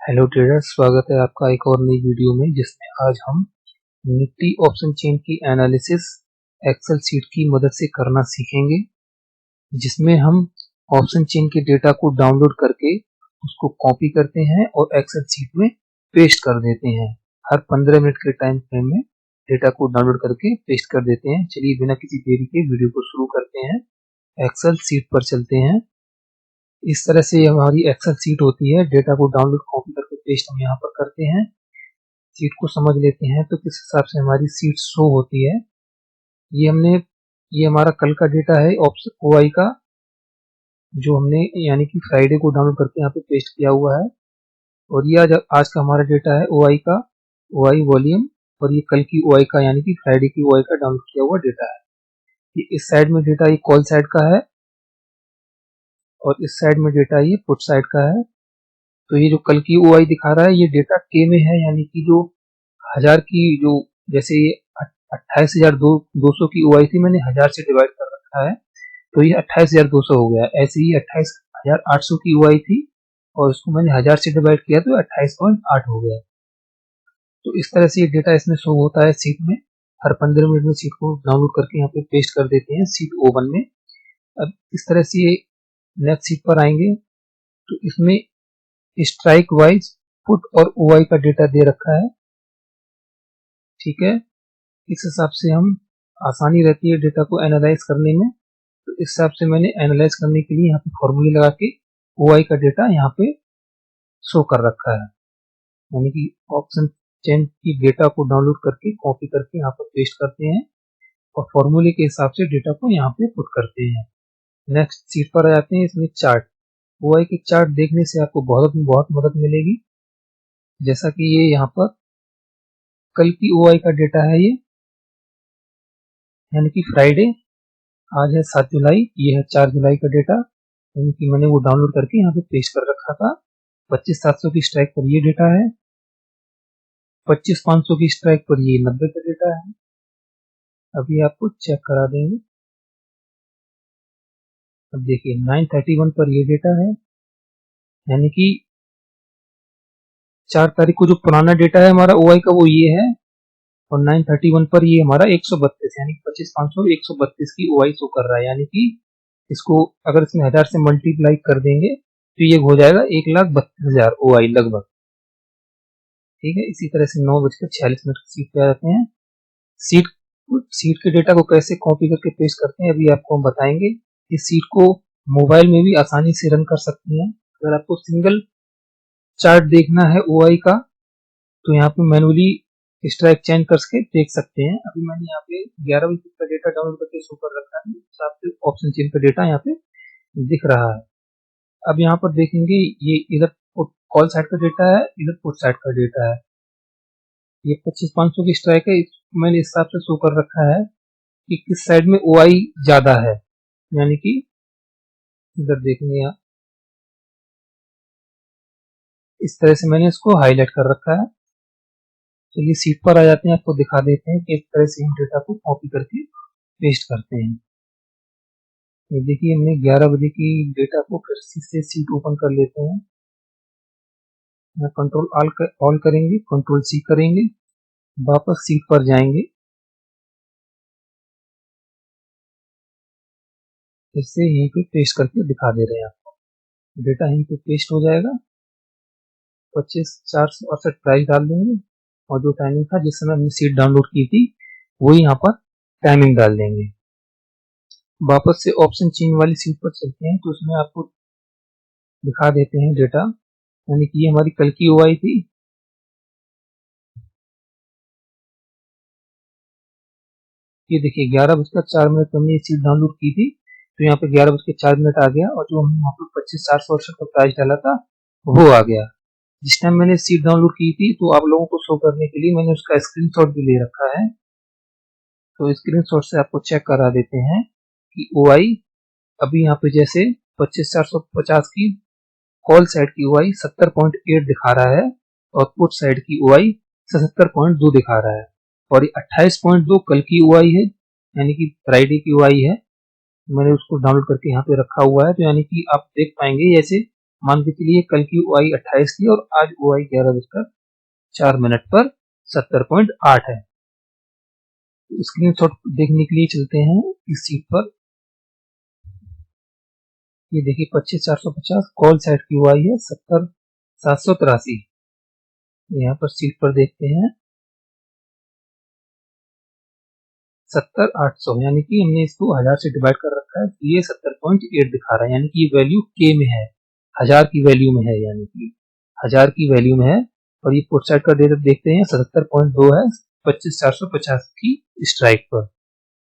Hello traders, स्वागत है आपका एक और नई वीडियो में जिसमें आज हम निफ्टी ऑप्शन चेन की एनालिसिस एक्सेल सीट की मदद से करना सीखेंगे, जिसमें हम ऑप्शन चेन के डेटा को डाउनलोड करके उसको कॉपी करते हैं और एक्सेल सीट में पेस्ट कर देते हैं। हर 15 मिनट के टाइम फ्रेम में डेटा को डाउनलोड करके पेस्ट कर देते हैं। चलिए बिना किसी देरी के वीडियो को शुरू करते हैं। एक्सेल सीट पर चलते हैं। इस तरह से हमारी एक्सेल सीट होती है। डेटा को डाउनलोड कॉपी करके पेस्ट हम यहाँ पर करते हैं। सीट को समझ लेते हैं तो किस हिसाब से हमारी सीट शो होती है। ये हमारा कल का डेटा है ऑप्शन ओआई का, जो हमने यानी कि फ्राइडे को डाउनलोड करके यहाँ पे पेस्ट किया हुआ है। और ये आज का हमारा डेटा है ओआई का, ओआई वॉल्यूम। और ये कल की ओआई का यानी कि फ्राइडे की ओआई का डाउनलोड किया हुआ डेटा है। ये इस साइड में डेटा ये कॉल साइड का है और इस साइड में डेटा ये पुट साइड का है। तो ये जो कल की ओआई दिखा रहा है ये डेटा के में है, यानी कि जो हजार की जो जैसे ये 28,200 की ओआई थी, मैंने 1000 से डिवाइड कर रखा है तो ये 28,200 हो गया। ऐसे ही 28,800 की ओआई थी और उसको मैंने 1000 से डिवाइड किया तो 28.8 हो गया। तो इस तरह से ये डेटा इसमें शो होता है सीट में। हर 15 मिनट में सीट को डाउनलोड करके यहाँ पे पेस्ट कर देते हैं सीट O1 में। अब इस तरह से ये नेक्स्ट सीट पर आएंगे तो इसमें स्ट्राइक वाइज पुट और ओआई का डेटा दे रखा है। ठीक है, इस हिसाब से हम आसानी रहती है डेटा को एनालाइज करने में। तो इस हिसाब से मैंने एनालाइज करने के लिए यहाँ पे फॉर्मूले लगा के ओआई का डेटा यहाँ पे शो कर रखा है, यानी कि ऑप्शन चेन की डेटा को डाउनलोड करके कॉपी करके यहाँ पर पेस्ट करते हैं और फॉर्मूले के हिसाब से डेटा को यहाँ पे पुट करते हैं। नेक्स्ट सीट पर आ जाते हैं। इसमें चार्ट, ओआई के चार्ट देखने से आपको बहुत मदद मिलेगी। जैसा कि ये यहाँ पर कल की ओआई का डेटा है, ये यानी कि फ्राइडे, आज है 7 जुलाई, ये है 4 जुलाई का डेटा, यानी कि मैंने वो डाउनलोड करके यहाँ पे पेस्ट कर रखा था। 25,700 की स्ट्राइक पर ये डेटा है, 25,500 की स्ट्राइक पर ये 90 का डेटा है। अभी आपको चेक करा देंगे। अब देखिए 931 पर ये डेटा है, यानी कि 4 तारीख को जो पुराना डेटा है हमारा ओआई का वो ये है। और 931 पर ये हमारा 132 यानी 25,500 132 की ओआई शो कर रहा है, यानी कि इसको अगर इसमें 1000 से मल्टीप्लाई कर देंगे तो ये हो जाएगा 1,32,000 ओआई लगभग। ठीक है, इसी तरह से 9:46 की सीट पे आ जाते हैं। सीट सीट के डेटा को कैसे कॉपी करके पेस्ट करते हैं अभी आपको हम बताएंगे। इस सीट को मोबाइल में भी आसानी से रन कर सकते हैं। अगर आपको सिंगल चार्ट देखना है ओआई का तो यहाँ पे मैनुअली स्ट्राइक चेंज करके देख सकते हैं। अभी मैंने यहाँ पे 11 बजे का डेटा डाउनलोड करके शो कर रखा है, हिसाब से ऑप्शन चेन का डेटा यहाँ पे दिख रहा है। अब यहाँ पर देखेंगे ये इधर कॉल साइड का डेटा है, इधर पुट साइड का डेटा है। ये 25,500 की स्ट्राइक है, मैंने इस हिसाब से शो कर रखा है कि किस साइड में ओआई ज्यादा है, यानी कि इधर देखेंगे यहाँ इस तरह से मैंने इसको हाईलाइट कर रखा है। चलिए सीट पर आ जाते हैं, आपको दिखा देते हैं कि इस तरह से हम डेटा को कॉपी करके पेस्ट करते हैं। ये देखिए हमने 11 बजे की डेटा को फिर से सीट ओपन कर लेते हैं। कंट्रोल ऑल करेंगे, कंट्रोल सी करेंगे, वापस सीट पर जाएंगे, फिर से यहीं पे पेस्ट करके दिखा दे रहे हैं आपको। डेटा यहीं पे पेस्ट हो जाएगा। 25,468 प्राइस डाल देंगे और जो टाइमिंग था जिस समय हमने सीट डाउनलोड की थी वही यहाँ पर टाइमिंग डाल देंगे। वापस से ऑप्शन चेन वाली सीट पर चलते हैं तो उसमें आपको दिखा देते हैं डेटा, यानी कि ये हमारी कल की ओआई थी। ये देखिए 11:04 पर हमने ये सीट डाउनलोड की थी तो यहाँ पे 11:04 आ गया और जो हमने यहाँ पर 25,468 का प्राइस डाला था वो आ गया। जिस टाइम मैंने सीट डाउनलोड की थी तो आप लोगों को शो करने के लिए मैंने उसका स्क्रीनशॉट भी ले रखा है। तो स्क्रीनशॉट से आपको चेक करा देते हैं कि ओआई अभी यहाँ पे जैसे 25,450 की कॉल साइड की ओआई 70.8 दिखा रहा है और पुट साइड की ओआई 77.2 दिखा रहा है। और ये 28.2 कल की ओआई है, यानी कि फ्राइडे की ओआई है। मैंने उसको डाउनलोड करके यहाँ पे रखा हुआ है, तो यानी कि आप देख पाएंगे जैसे मान के चलिए कल की OI 28 थी और आज OI 11:04 पर 70.8 है। स्क्रीनशॉट देखने के लिए चलते हैं इस सीट पर। ये देखिए 25,450 कॉल साइड की OI है 70,783। यहाँ पर सीट पर देखते हैं 70,800, यानी कि हमने इसको 1000 से डिवाइड कर रखा है तो ये 70.8 दिखा रहा है, यानी कि ये वैल्यू K में है, 1000 की वैल्यू में है, यानी कि 1000 की वैल्यू में है। और ये पुट साइड का डेटा देखते हैं 77.2 है 25,450 की स्ट्राइक पर।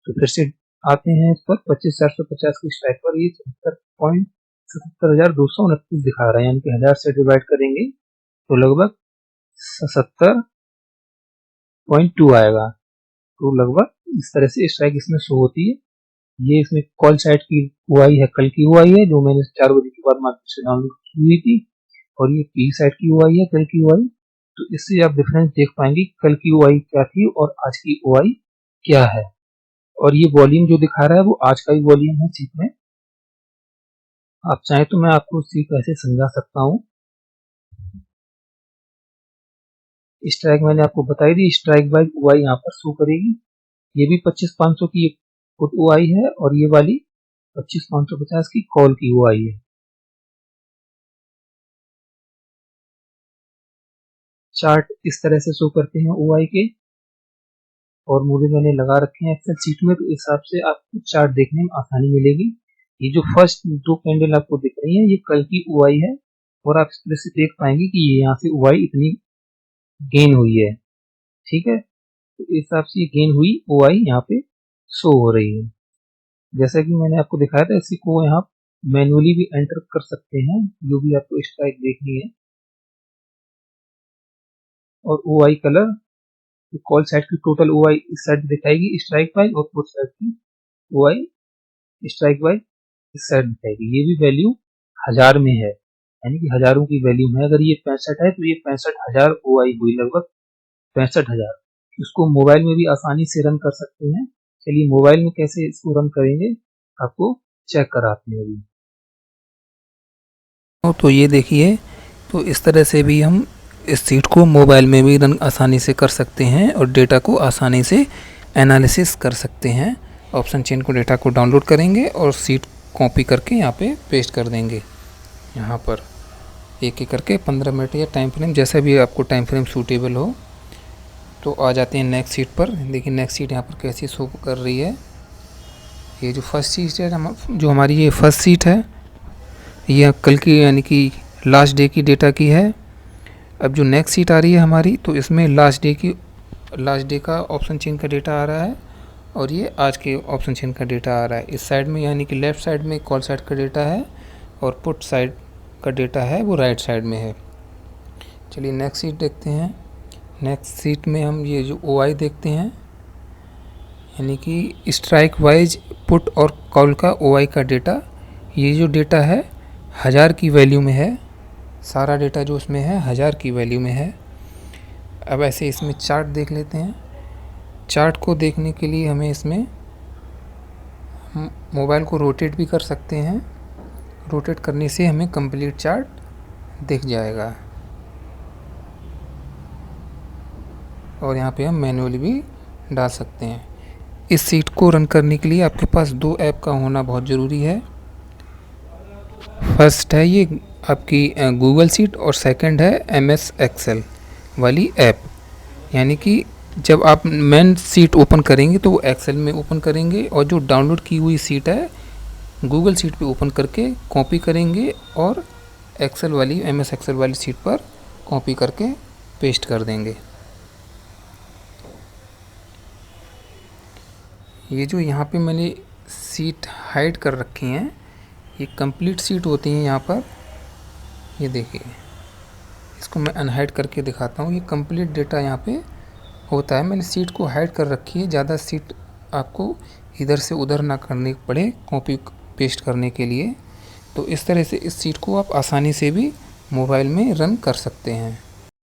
तो फिर से आते हैं इस पर 25,450 की स्ट्राइक पर, ये 77,229 दिखा रहा है, यानी कि 1000 से डिवाइड करेंगे तो लगभग 70.2 आएगा। तो लगभग इस तरह से स्ट्राइक इसमें शो होती है। ये इसमें कॉल साइड की OI है, कल की OI है जो मैंने 4 बजे के बाद मार्केट से डाउनलोड की हुई थी, और ये पी साइड की OI है, कल की OI। तो इससे आप डिफरेंस देख पाएंगे कल की OI क्या थी और आज की OI क्या है। और ये वॉल्यूम जो दिखा रहा है वो आज का ही वॉल्यूम है सीट में। आप चाहें तो मैं आपको सीट ऐसे समझा सकता हूँ। स्ट्राइक मैंने आपको बताई दी, स्ट्राइक वाइज OI यहाँ पर शो करेगी। ये भी 25,500 की पुट OI है और ये वाली 25,550 की कॉल की OI है। चार्ट इस तरह से शो करते हैं OI के, और मुझे मैंने लगा रखे हैं एक्सेल शीट में, तो इस हिसाब से आपको चार्ट देखने में आसानी मिलेगी। ये जो फर्स्ट 2 कैंडल आपको दिख रही है ये कल की OI है, और आप इस तरह से देख पाएंगे कि ये यहाँ से OI इतनी गेन हुई है। ठीक है, तो इस हिसाब से ये गेन हुई OI यहाँ पे शो हो रही है। जैसा कि मैंने आपको दिखाया था, इसी को यहाँ मैनुअली भी एंटर कर सकते हैं जो भी आपको स्ट्राइक देखनी है। और OI कलर कॉल साइड की टोटल OI इस साइड दिखाएगी स्ट्राइक वाइज, और पुट साइड की OI स्ट्राइक वाइज इस साइड दिखाएगी। ये भी वैल्यू 1000 में है, यानी कि हजारों की वैल्यू में। अगर ये 65 है तो ये 65,000 OI हुई, लगभग 65,000। इसको मोबाइल में भी आसानी से रन कर सकते हैं। चलिए मोबाइल में कैसे इसको रन करेंगे आपको चेक कराते हैं अभी। तो ये देखिए, तो इस तरह से भी हम इस सीट को मोबाइल में भी रन आसानी से कर सकते हैं और डेटा को आसानी से एनालिसिस कर सकते हैं। ऑप्शन चेन को डेटा को डाउनलोड करेंगे और सीट कॉपी करके यहाँ पे पेस्ट कर देंगे। यहाँ पर एक एक करके 15 मिनट या टाइम फ्रेम, जैसा भी आपको टाइम फ्रेम सूटेबल हो। तो आ जाते हैं नेक्स्ट सीट पर। देखिए नेक्स्ट सीट यहाँ पर कैसी शो कर रही है। ये जो फर्स्ट सीट है, जो हमारी ये फर्स्ट सीट है, यह कल की यानी कि लास्ट डे की डेटा की है। अब जो नेक्स्ट सीट आ रही है हमारी, तो इसमें लास्ट डे का ऑप्शन चेन का डेटा आ रहा है, और ये आज के ऑप्शन चेन का डेटा आ रहा है। इस साइड में यानी कि लेफ़्ट साइड में कॉल साइड का डेटा है, और पुट साइड का डेटा है वो राइट साइड में है। चलिए नेक्स्ट सीट देखते हैं। नेक्स्ट सीट में हम ये जो OI देखते हैं, यानी कि स्ट्राइक वाइज पुट और कॉल का OI का डेटा। ये जो डेटा है 1000 की वैल्यू में है, सारा डेटा जो उसमें है 1000 की वैल्यू में है। अब ऐसे इसमें चार्ट देख लेते हैं। चार्ट को देखने के लिए हमें इसमें मोबाइल को रोटेट भी कर सकते हैं। रोटेट करने से हमें कंप्लीट चार्ट दिख जाएगा, और यहाँ पे हम मैनुअली भी डाल सकते हैं। इस सीट को रन करने के लिए आपके पास 2 ऐप का होना बहुत ज़रूरी है। फर्स्ट है ये आपकी गूगल सीट, और सेकंड है MS एक्सेल वाली ऐप। यानी कि जब आप मेन सीट ओपन करेंगे तो वो एक्सेल में ओपन करेंगे, और जो डाउनलोड की हुई सीट है गूगल सीट पे ओपन करके कॉपी करेंगे, और एक्सेल वाली MS एक्सेल वाली सीट पर कॉपी करके पेस्ट कर देंगे। ये जो यहाँ पे मैंने सीट हाइड कर रखी हैं, ये कंप्लीट सीट होती हैं यहाँ पर। ये देखिए, इसको मैं अनहाइड करके दिखाता हूँ। ये कंप्लीट डेटा यहाँ पे होता है। मैंने सीट को हाइड कर रखी है, ज़्यादा सीट आपको इधर से उधर ना करनी पड़े कॉपी पेस्ट करने के लिए। तो इस तरह से इस सीट को आप आसानी से भी मोबाइल में रन कर सकते हैं।